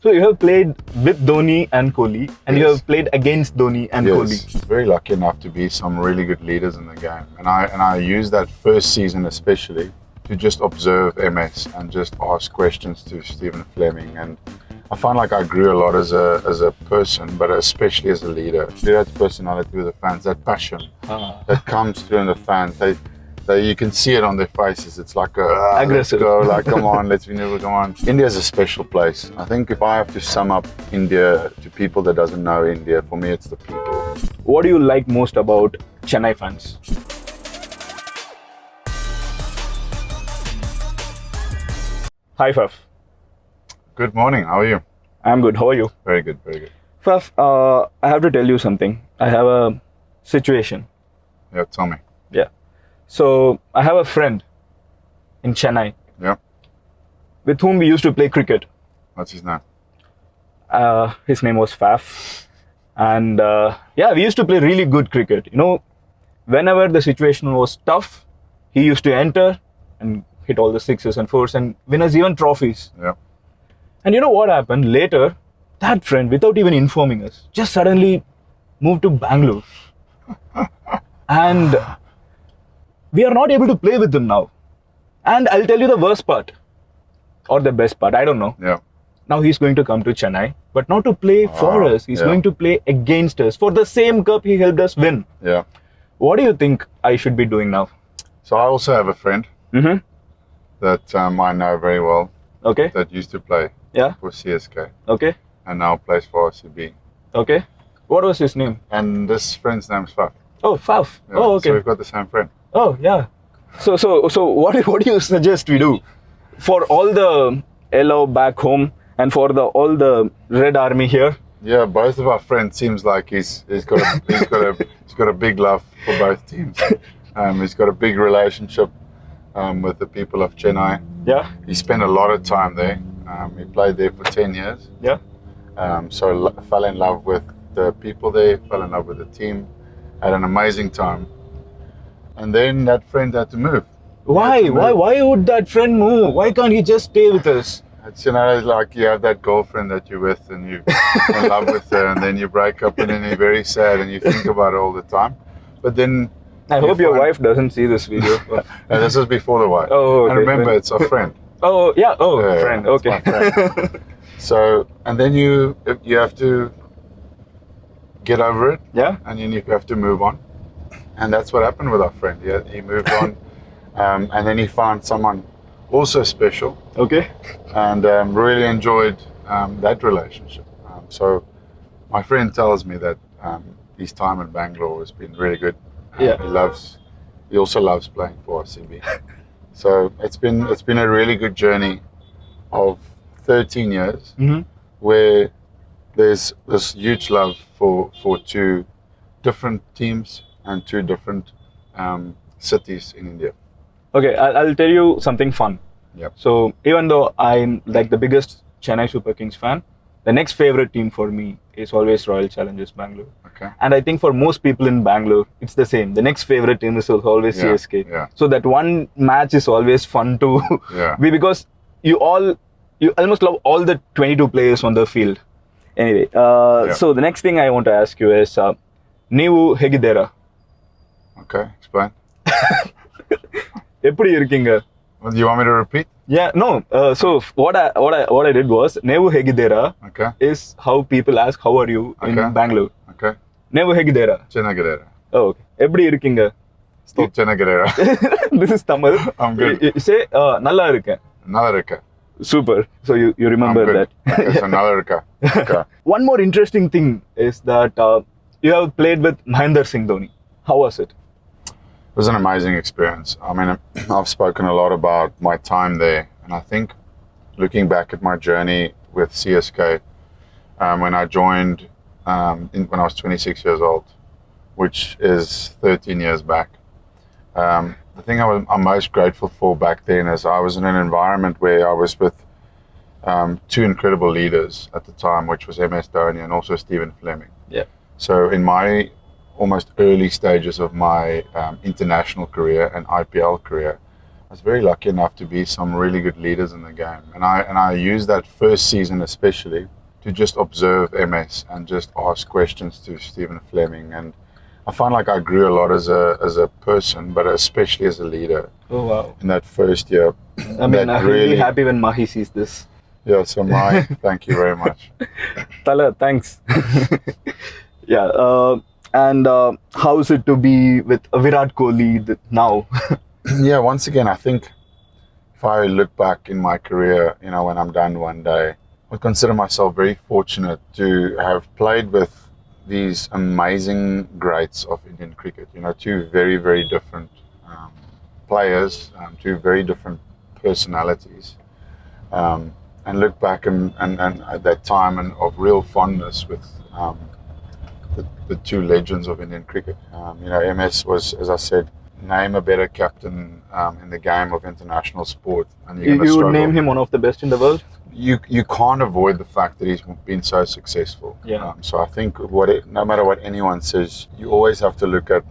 So you have played with Dhoni and Kohli, and you have played against Dhoni and Kohli. Very lucky enough to be some really good leaders in the game, and I used that first season especially to just observe MS and just ask questions to Stephen Fleming, and I found like I grew a lot as a person, but especially as a leader. Virat's personality with the fans, that passion that comes through in the fans, you can see it on their faces. It's like aggressive. Let's go, like come on, come on. India is a special place. I think if I have to sum up India to people that doesn't know India, for me it's the people. What do you like most about Chennai fans? Hi Faf. Good morning, how are you? I'm good, how are you? Very good, very good. Faf, I have to tell you something. I have a situation. Yeah, tell me. Yeah. So, I have a friend in Chennai. Yeah. With whom we used to play cricket. What's his name? His name was Faf. And we used to play really good cricket. You know, whenever the situation was tough, he used to enter and hit all the sixes and fours and win us even trophies. Yeah. And you know what happened? Later, that friend, without even informing us, just suddenly moved to Bangalore. And we are not able to play with him now. And I'll tell you the worst part. Or the best part, I don't know. Yeah. Now he's going to come to Chennai, but not to play for us. He's going to play against us. For the same cup he helped us win. Yeah. What do you think I should be doing now? So I also have a friend that I know very well. Okay. That used to play for CSK. Okay. And now plays for RCB. Okay. What was his name? And this friend's name's Faf. Oh, Faf. Yeah, Oh, okay. So we've got the same friend. Oh, yeah. So what do you suggest we do? For all the yellow back home and for all the red army here? Yeah, both of our friends seems like he's got a big love for both teams. He's got a big relationship with the people of Chennai. Yeah. He spent a lot of time there. He played there for 10 years. Yeah. So fell in love with the people there, fell in love with the team, had an amazing time. And then that friend had to move. Why? Why would that friend move? Why can't he just stay with us? It's, like you have that girlfriend that you're with and you're in love with her, and then you break up and then you're very sad and you think about it all the time. But then I hope your wife doesn't see this video. This is before the wife. Oh, okay. And remember, it's a friend. Oh, yeah. Oh, friend. Okay. My friend. So, and then you have to get over it. Yeah. And then you have to move on. And that's what happened with our friend. He moved on. And then he found someone also special. Okay. And really enjoyed that relationship. So my friend tells me that his time in Bangalore has been really good. Yeah. He also loves playing for RCB. So it's been a really good journey of 13 years where there's this huge love for two different teams and two different cities in India. Okay, I'll tell you something fun. Yep. So even though I'm like the biggest Chennai Super Kings fan, the next favorite team for me is always Royal Challengers Bangalore. Okay. And I think for most people in Bangalore, it's the same. The next favorite team is always CSK. Yeah. So that one match is always fun to because you almost love all the 22 players on the field. Anyway, so the next thing I want to ask you is, Neevu Hegidera. Okay, explain. எப்படி இருக்கீங்க? Do you want me to repeat? Yeah, no. So what I did was Neevu Hegidera is how people ask how are you in Bangalore. Okay. Neevu Hegidera. Chennagirera. Oh, okay. எப்படி இருக்கீங்க? Stop Chennagirera. This is Tamil. I'm good. You say நல்லா இருக்கேன். நல்லா இருக்கேன். Super. So you remember that. Okay, so நல்லா இருக்கேன். Okay. One more interesting thing is that you have played with Mahendra Singh Dhoni. How was it? It was an amazing experience. I mean, I've spoken a lot about my time there, and I think looking back at my journey with CSK, when I joined when I was 26 years old, which is 13 years back, the thing I'm most grateful for back then is I was in an environment where I was with two incredible leaders at the time, which was MS Dhoni and also Stephen Fleming. Yeah. So in my almost early stages of my international career and IPL career, I was very lucky enough to be some really good leaders in the game, and I used that first season especially to just observe MS and just ask questions to Stephen Fleming, and I found like I grew a lot as a person, but especially as a leader. Oh wow! In that first year. I mean, I'm really happy when Mahi sees this. Yeah, so Mahi, thank you very much. Tala, thanks. Yeah, and how is it to be with Virat Kohli now? Yeah, once again, I think if I look back in my career, when I'm done one day, I would consider myself very fortunate to have played with these amazing greats of Indian cricket. Two very, very different players, two very different personalities, and look back and at that time and of real fondness with the two legends of Indian cricket. MS was, as I said, name a better captain in the game of international sport, and you would name him one of the best in the world. You can't avoid the fact that he's been so successful. Yeah. So I think no matter what anyone says, you always have to look at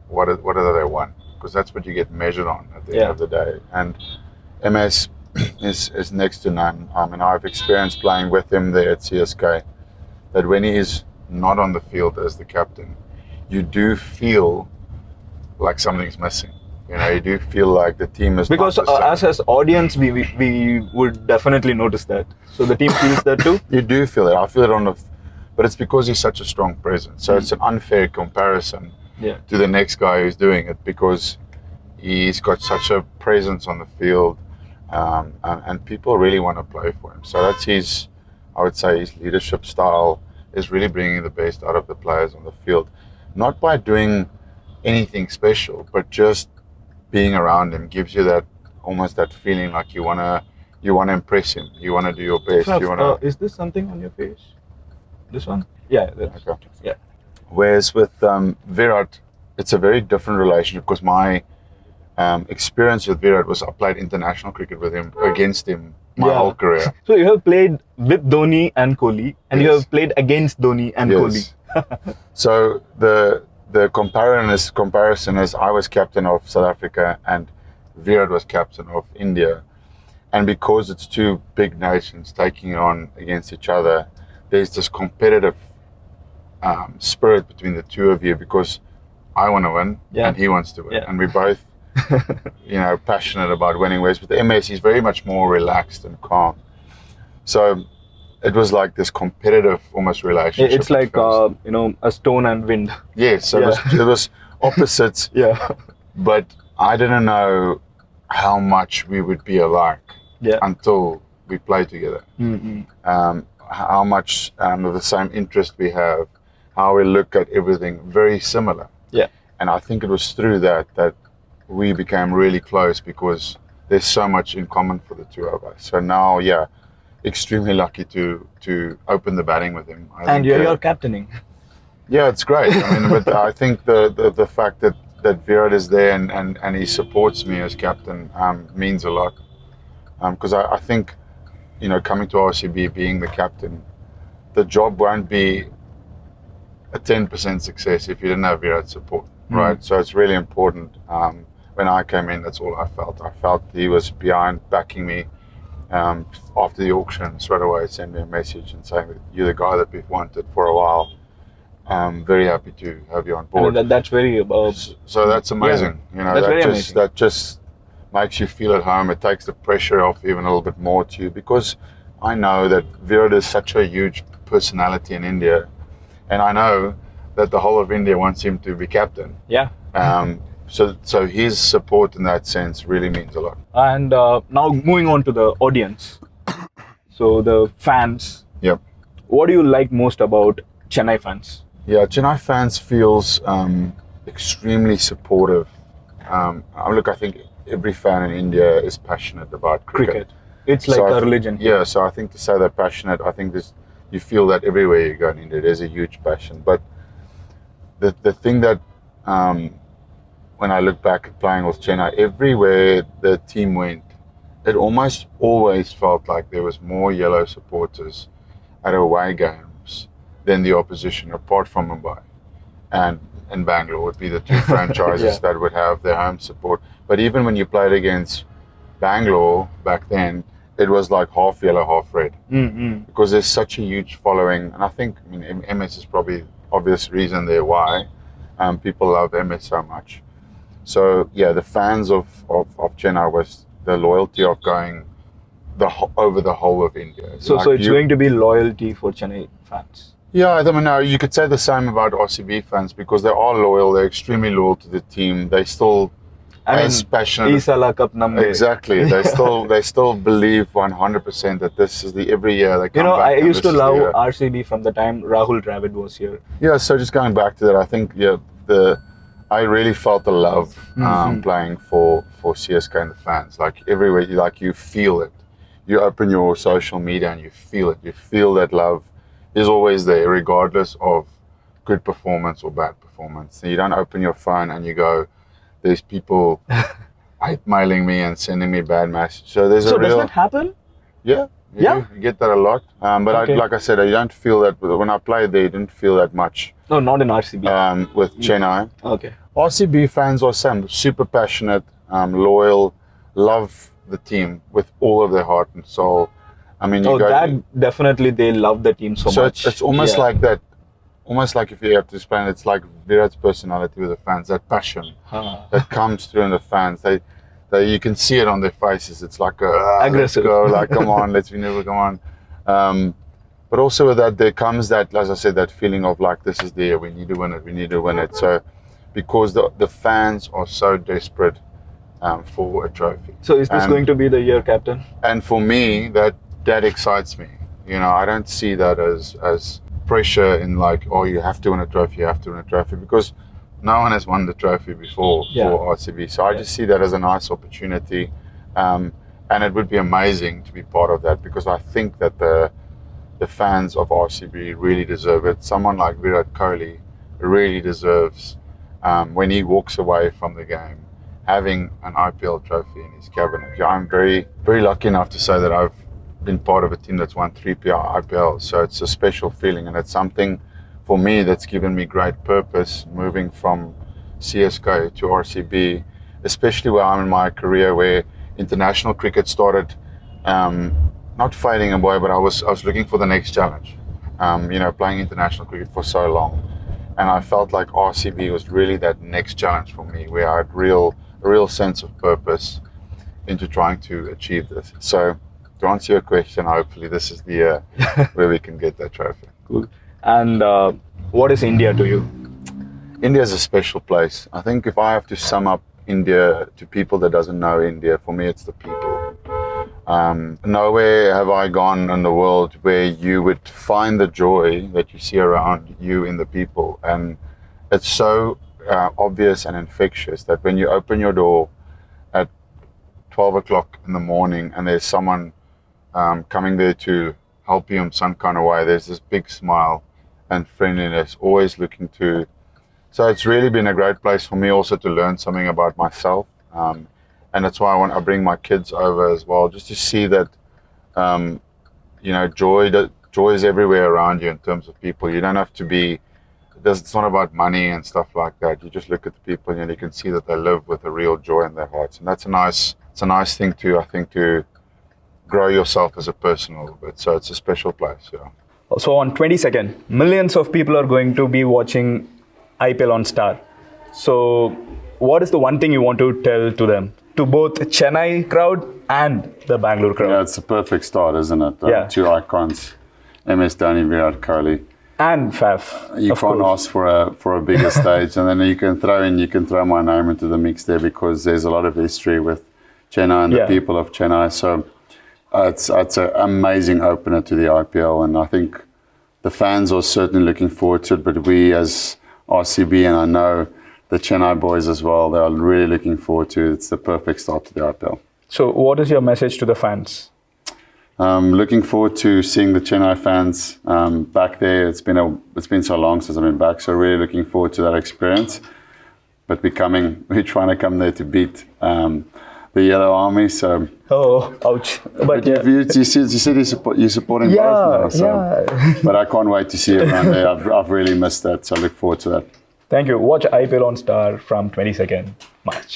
what they won, because that's what you get measured on at the end of the day. And MS is next to none. And I've experienced playing with him there at CSK, that when he is not on the field as the captain, you do feel like something's missing. You do feel like the team is because as audience we would definitely notice that. So the team feels that too. You do feel it. I feel it but it's because he's such a strong presence. So it's an unfair comparison to the next guy who's doing it, because he's got such a presence on the field, and people really want to play for him. So that's I would say his leadership style is really bringing the best out of the players on the field, not by doing anything special, but just being around him gives you almost that feeling like you wanna impress him. You wanna do your best. Is this something on your face? This one? Yeah. Okay. Yeah. Whereas with Virat, it's a very different relationship, because my experience with Virat was I played international cricket with him, against him, my whole career. So you have played with Dhoni and Kohli, and you have played against Dhoni and Kohli. So the comparison is I was captain of South Africa and Virat was captain of India. And because it's two big nations taking it on against each other, there's this competitive spirit between the two of you, because I want to win and he wants to win. Yeah. And we're both, passionate about winning. Whereas with MS, he's very much more relaxed and calm. So it was like this competitive almost relationship. It's like, a stone and wind. Yes, so it was opposites. But I didn't know how much we would be alike until we played together. Mm-hmm. How much of the same interest we have, how we look at everything, very similar. Yeah. And I think it was through that we became really close, because there's so much in common for the two of us. So now, extremely lucky to open the batting with him. And you're captaining. Yeah, it's great. I mean, but I think the fact that Virat is there and he supports me as captain means a lot. Because I think, coming to RCB, being the captain, the job won't be a 10% success if you didn't have Virat's support, right? So it's really important. When I came in, that's all I felt. I felt he was behind, backing me. After the auction, straight away sent me a message and saying that you're the guy that we've wanted for a while. I'm very happy to have you on board. That's very so that's amazing. That's very amazing. That just makes you feel at home. It takes the pressure off even a little bit more to you, because I know that Virat is such a huge personality in India, and I know that the whole of India wants him to be captain. Yeah. So his support in that sense really means a lot. And now moving on to the audience. So the fans. Yep. What do you like most about Chennai fans? Yeah, Chennai fans feels extremely supportive. Look, I think every fan in India is passionate about cricket. It's like a religion. Yeah, so I think to say they're passionate, I think you feel that everywhere you go in India, there's a huge passion. But the thing that when I look back at playing with Chennai, everywhere the team went, it almost always felt like there was more yellow supporters at away games than the opposition, apart from Mumbai and Bangalore would be the two franchises that would have their home support. But even when you played against Bangalore back then, it was like half yellow, half red. Because there's such a huge following. And I think, MS is probably obvious reason there why people love MS so much. So, yeah, the fans of Chennai was the loyalty of going over the whole of India. So it's going to be loyalty for Chennai fans. Yeah, I mean, you could say the same about RCB fans because they are loyal. They're extremely loyal to the team. They still as passionate. Exactly. They still believe 100% that this is the every year they come back. I used to love RCB from the time Rahul Dravid was here. Yeah, so just going back to that, I think I really felt the love playing for CSK and the fans. Like everywhere, you feel it. You open your social media and you feel it. You feel that love is always there, regardless of good performance or bad performance. So you don't open your phone and you go, there's people mailing me and sending me bad messages. So does that happen? Yeah. You get that a lot. But like I said, I don't feel that when I played there, I didn't feel that much. No, not in RCB. With Chennai. Okay. RCB fans are super passionate, loyal, love the team with all of their heart and soul. I mean, definitely they love the team so much. So it's almost like that. Almost like if you have to explain, it's like Virat's personality with the fans, that passion that comes through in the fans. You can see it on their faces. It's like aggressive. Let's go, like come on, come on. But also with that, there comes that, as I said, that feeling of like this is the year, we need to win it. So because the fans are so desperate for a trophy. So is this going to be the year, Captain? And for me, that excites me. I don't see that as pressure in like, oh, you have to win a trophy, because no one has won the trophy before for RCB. So I just see that as a nice opportunity, and it would be amazing to be part of that because I think that the fans of RCB really deserve it. Someone like Virat Kohli really deserves, when he walks away from the game, having an IPL trophy in his cabinet. I'm very, very lucky enough to say that I've been part of a team that's won 3 IPLs. So it's a special feeling, and it's something for me that's given me great purpose moving from CSK to RCB, especially where I'm in my career where international cricket started not fading away, but I was looking for the next challenge. Playing international cricket for so long, and I felt like RCB was really that next challenge for me, where I had a real sense of purpose into trying to achieve this. So to answer your question, hopefully this is the year where we can get that trophy. Cool. And what is India to you? India is a special place. I think if I have to sum up India to people that doesn't know India, for me it's the people. Nowhere have I gone in the world where you would find the joy that you see around you in the people. And it's so obvious and infectious that when you open your door at 12 o'clock in the morning and there's someone coming there to help you in some kind of way, there's this big smile and friendliness, always looking to. So it's really been a great place for me also to learn something about myself. And that's why I bring my kids over as well, just to see that, joy is everywhere around you in terms of people. You don't have to be, it's not about money and stuff like that. You just look at the people and you can see that they live with a real joy in their hearts. And it's a nice thing to, I think, to grow yourself as a person a little bit. So it's a special place, yeah. So on 22nd, millions of people are going to be watching IPL on Star. So what is the one thing you want to tell to them? To both Chennai crowd and the Bangalore crowd. Yeah, it's a perfect start, isn't it? Two icons, MS Dhoni, Virat Kohli. And Faf. You can't ask for a bigger stage. And then you can throw my name into the mix there because there's a lot of history with Chennai and the people of Chennai. So it's an amazing opener to the IPL, and I think the fans are certainly looking forward to it. But we as RCB, and I know the Chennai boys as well, they are really looking forward to it. It's the perfect start to the IPL. So what is your message to the fans? Looking forward to seeing the Chennai fans back there. It's been so long since I've been back, so really looking forward to that experience. But we're trying to come there to beat the Yellow Army. So ouch! But you said you're supporting both now. But I can't wait to see everyone there. I've really missed that, so I look forward to that. Thank you. Watch IPL on Star from 22nd March.